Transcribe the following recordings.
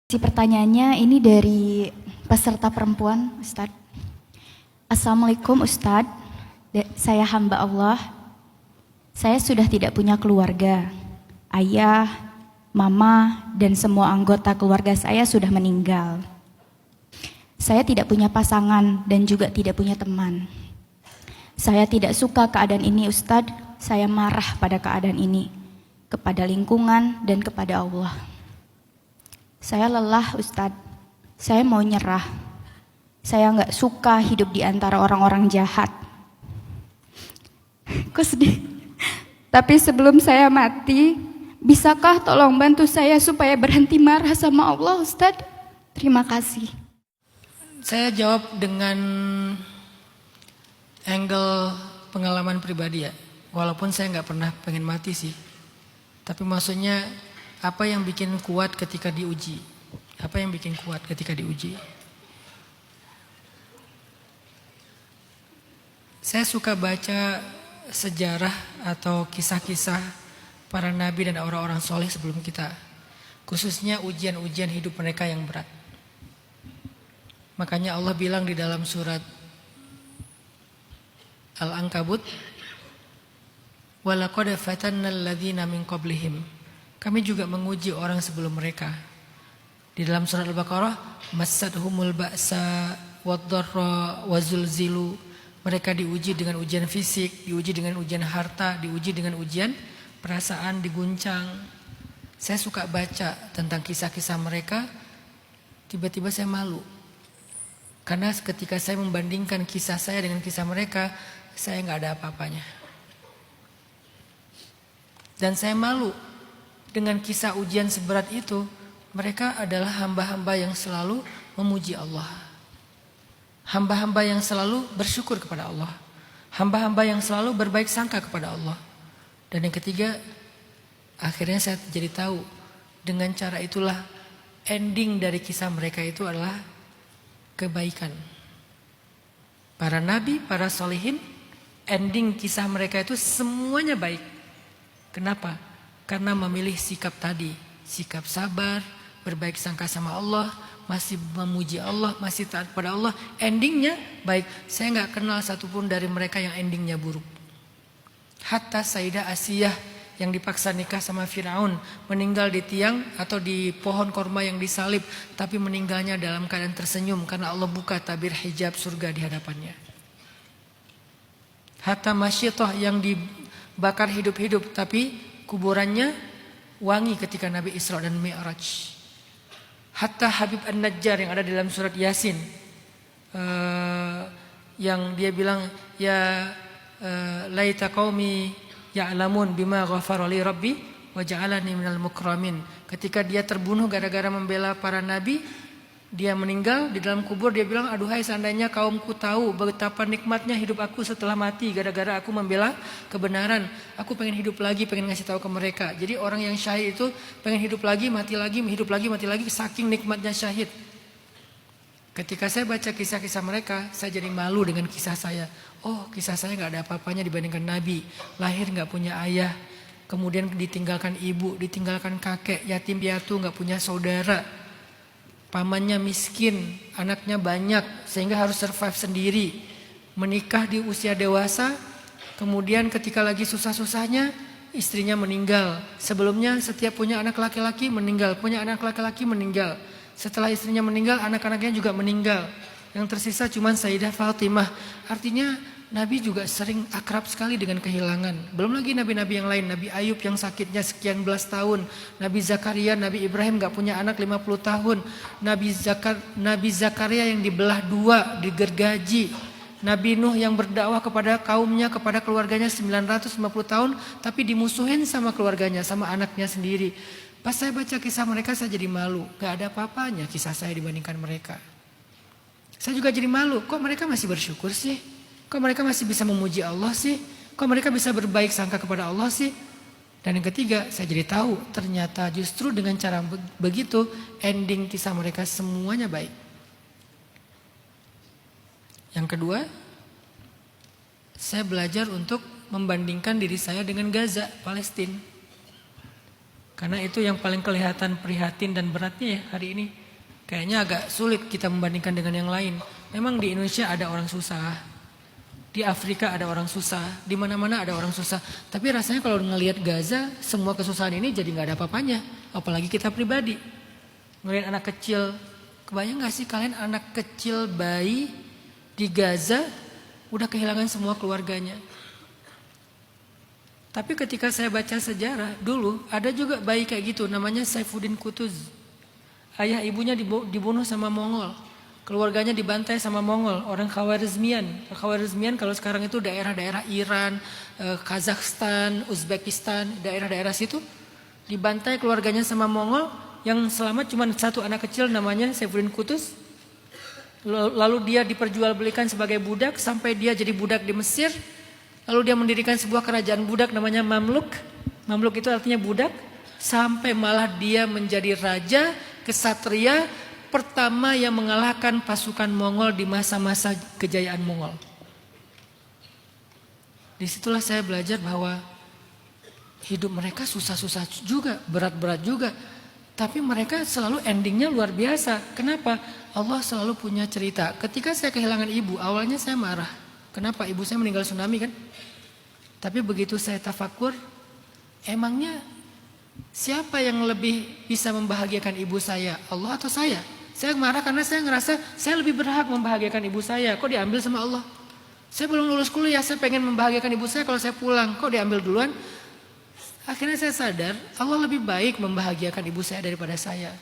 Si pertanyaannya ini dari peserta perempuan, Ustadz. Assalamualaikum Ustadz, saya hamba Allah. Saya sudah tidak punya keluarga. Ayah, mama, dan semua anggota keluarga saya sudah meninggal. Saya tidak punya pasangan dan juga tidak punya teman. Saya tidak suka keadaan ini Ustadz. Saya marah pada keadaan ini, kepada lingkungan dan kepada Allah. Saya lelah Ustadz, saya mau nyerah. Saya nggak suka hidup di antara orang-orang jahat. Kok sedih? Tapi sebelum saya mati, bisakah tolong bantu saya supaya berhenti marah sama Allah Ustadz? Terima kasih. Saya jawab dengan angle pengalaman pribadi ya. Walaupun saya nggak pernah pengen mati sih. Tapi maksudnya apa yang bikin kuat ketika diuji? Apa yang bikin kuat ketika diuji? Saya suka baca sejarah atau kisah-kisah para nabi dan orang-orang soleh sebelum kita. Khususnya ujian-ujian hidup mereka yang berat. Makanya Allah bilang di dalam surat Al-Ankabut, وَلَقَدْ فَتَنَّا الَّذِينَ مِنْ قَبْلِهِمْ. Kami juga menguji orang sebelum mereka. Di dalam surat Al-Baqarah, massadhumul ba'sa wad-dharra wazulzilu. Mereka diuji dengan ujian fisik, diuji dengan ujian harta, diuji dengan ujian perasaan, diguncang. Saya suka baca tentang kisah-kisah mereka, tiba-tiba saya malu. Karena ketika saya membandingkan kisah saya dengan kisah mereka, saya nggak ada apa-apanya. Dan saya malu. Dengan kisah ujian seberat itu, mereka adalah hamba-hamba yang selalu memuji Allah. Hamba-hamba yang selalu bersyukur kepada Allah. Hamba-hamba yang selalu berbaik sangka kepada Allah. Dan yang ketiga, akhirnya saya jadi tahu, dengan cara itulah ending dari kisah mereka itu adalah kebaikan. Para nabi, para solihin, ending kisah mereka itu semuanya baik. Kenapa? Karena memilih sikap tadi, sikap sabar, berbaik sangka sama Allah, masih memuji Allah, masih taat pada Allah, endingnya baik. Saya nggak kenal satupun dari mereka yang endingnya buruk. Hatta Sayyidah Asiyah yang dipaksa nikah sama Firaun, meninggal di tiang atau di pohon korma yang disalib, tapi meninggalnya dalam keadaan tersenyum karena Allah buka tabir hijab surga di hadapannya. Hatta Masyitah yang dibakar hidup-hidup, tapi kuburannya wangi ketika Nabi Isra dan Mi'raj. Hatta Habib An-Najjar yang ada dalam surat Yasin, yang dia bilang, ya laita qaumi ya'lamun bima ghafara li rabbi wa ja'alani minal mukramin. Ketika dia terbunuh gara-gara membela para nabi, dia meninggal di dalam kubur, dia bilang, aduhai seandainya kaumku tahu betapa nikmatnya hidup aku setelah mati gara-gara aku membela kebenaran. Aku pengen hidup lagi, pengen ngasih tahu ke mereka. Jadi orang yang syahid itu pengen hidup lagi, mati lagi, hidup lagi, mati lagi, saking nikmatnya syahid. Ketika saya baca kisah-kisah mereka, saya jadi malu dengan kisah saya. Oh, kisah saya gak ada apa-apanya dibandingkan Nabi. Lahir gak punya ayah, kemudian ditinggalkan ibu, ditinggalkan kakek, yatim piatu, gak punya saudara. Pamannya miskin, anaknya banyak sehingga harus survive sendiri. Menikah di usia dewasa, kemudian ketika lagi susah-susahnya istrinya meninggal. Sebelumnya setiap punya anak laki-laki meninggal, punya anak laki-laki meninggal. Setelah istrinya meninggal, anak-anaknya juga meninggal. Yang tersisa cuma Sayyidah Fatimah. Artinya Nabi juga sering akrab sekali dengan kehilangan. Belum lagi nabi-nabi yang lain. Nabi Ayub yang sakitnya sekian belas tahun. Nabi Zakaria, Nabi Ibrahim gak punya anak 50 tahun. Nabi Zakaria yang dibelah dua, digergaji. Nabi Nuh yang berdakwah kepada kaumnya, kepada keluarganya 950 tahun. Tapi dimusuhin sama keluarganya, sama anaknya sendiri. Pas saya baca kisah mereka saya jadi malu. Gak ada apa-apanya kisah saya dibandingkan mereka. Saya juga jadi malu. Kok mereka masih bersyukur sih? Kok mereka masih bisa memuji Allah sih? Kok mereka bisa berbaik sangka kepada Allah sih? Dan yang ketiga, saya jadi tahu ternyata justru dengan cara begitu ending kisah mereka semuanya baik. Yang kedua, saya belajar untuk membandingkan diri saya dengan Gaza, Palestina. Karena itu yang paling kelihatan prihatin dan beratnya ya hari ini. Kayaknya agak sulit kita membandingkan dengan yang lain. Memang di Indonesia ada orang susah, di Afrika ada orang susah, di mana-mana ada orang susah. Tapi rasanya kalau ngelihat Gaza, semua kesusahan ini jadi nggak ada apa-apanya. Apalagi kita pribadi. Ngelihat anak kecil, kebayang nggak sih kalian anak kecil bayi di Gaza udah kehilangan semua keluarganya. Tapi ketika saya baca sejarah, dulu ada juga bayi kayak gitu, namanya Saifuddin Qutuz. Ayah ibunya dibunuh sama Mongol. Keluarganya dibantai sama Mongol, orang Khawarizmian. Khawarizmian kalau sekarang itu daerah-daerah Iran, Kazakhstan, Uzbekistan, daerah-daerah situ. Dibantai keluarganya sama Mongol, yang selamat cuma satu anak kecil namanya Saifuddin Qutuz. Lalu dia diperjualbelikan sebagai budak sampai dia jadi budak di Mesir. Lalu dia mendirikan sebuah kerajaan budak namanya Mamluk. Mamluk itu artinya budak. Sampai malah dia menjadi raja kesatria pertama yang mengalahkan pasukan Mongol di masa-masa kejayaan Mongol. Disitulah saya belajar bahwa hidup mereka susah-susah juga, berat-berat juga. Tapi mereka selalu endingnya luar biasa. Kenapa? Allah selalu punya cerita. Ketika saya kehilangan ibu, awalnya saya marah. Kenapa? Ibu saya meninggal tsunami kan? Tapi begitu saya tafakur, emangnya siapa yang lebih bisa membahagiakan ibu saya? Allah atau saya? Saya marah karena saya ngerasa saya lebih berhak membahagiakan ibu saya. Kok diambil sama Allah? Saya belum lulus kuliah, saya pengen membahagiakan ibu saya kalau saya pulang. Kok diambil duluan? Akhirnya saya sadar Allah lebih baik membahagiakan ibu saya daripada saya.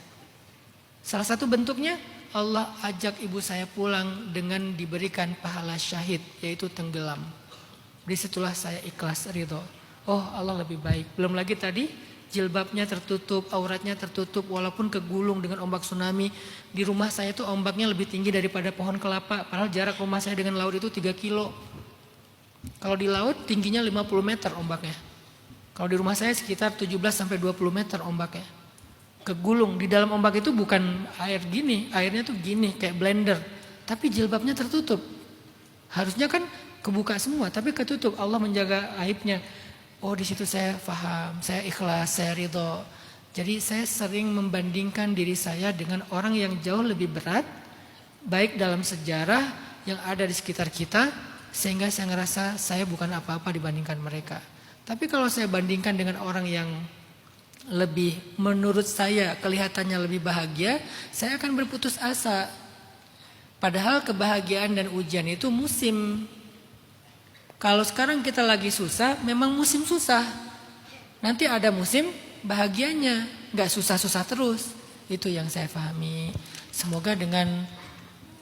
Salah satu bentuknya Allah ajak ibu saya pulang dengan diberikan pahala syahid, yaitu tenggelam. Disitulah saya ikhlas ridho. Oh Allah lebih baik. Belum lagi tadi jilbabnya tertutup, auratnya tertutup walaupun kegulung dengan ombak tsunami. Di rumah saya itu ombaknya lebih tinggi daripada pohon kelapa. Padahal jarak rumah saya dengan laut itu 3 kilo. Kalau di laut tingginya 50 meter ombaknya. Kalau di rumah saya sekitar 17 sampai 20 meter ombaknya. Kegulung, di dalam ombak itu bukan air gini, airnya tuh gini kayak blender. Tapi jilbabnya tertutup. Harusnya kan kebuka semua, tapi ketutup. Allah menjaga aibnya. Oh di situ saya paham, saya ikhlas, saya ridho. Jadi saya sering membandingkan diri saya dengan orang yang jauh lebih berat, baik dalam sejarah yang ada di sekitar kita, sehingga saya ngerasa saya bukan apa-apa dibandingkan mereka. Tapi kalau saya bandingkan dengan orang yang lebih menurut saya kelihatannya lebih bahagia, saya akan berputus asa. Padahal kebahagiaan dan ujian itu musim. Kalau sekarang kita lagi susah, memang musim susah. Nanti ada musim bahagianya, gak susah-susah terus. Itu yang saya pahami. Semoga dengan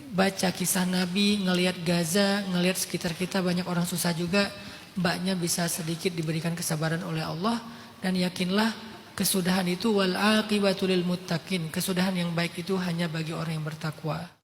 baca kisah Nabi, ngelihat Gaza, ngelihat sekitar kita banyak orang susah juga, mbaknya bisa sedikit diberikan kesabaran oleh Allah. Dan yakinlah kesudahan itu wal aqibatu lil muttaqin. Kesudahan yang baik itu hanya bagi orang yang bertakwa.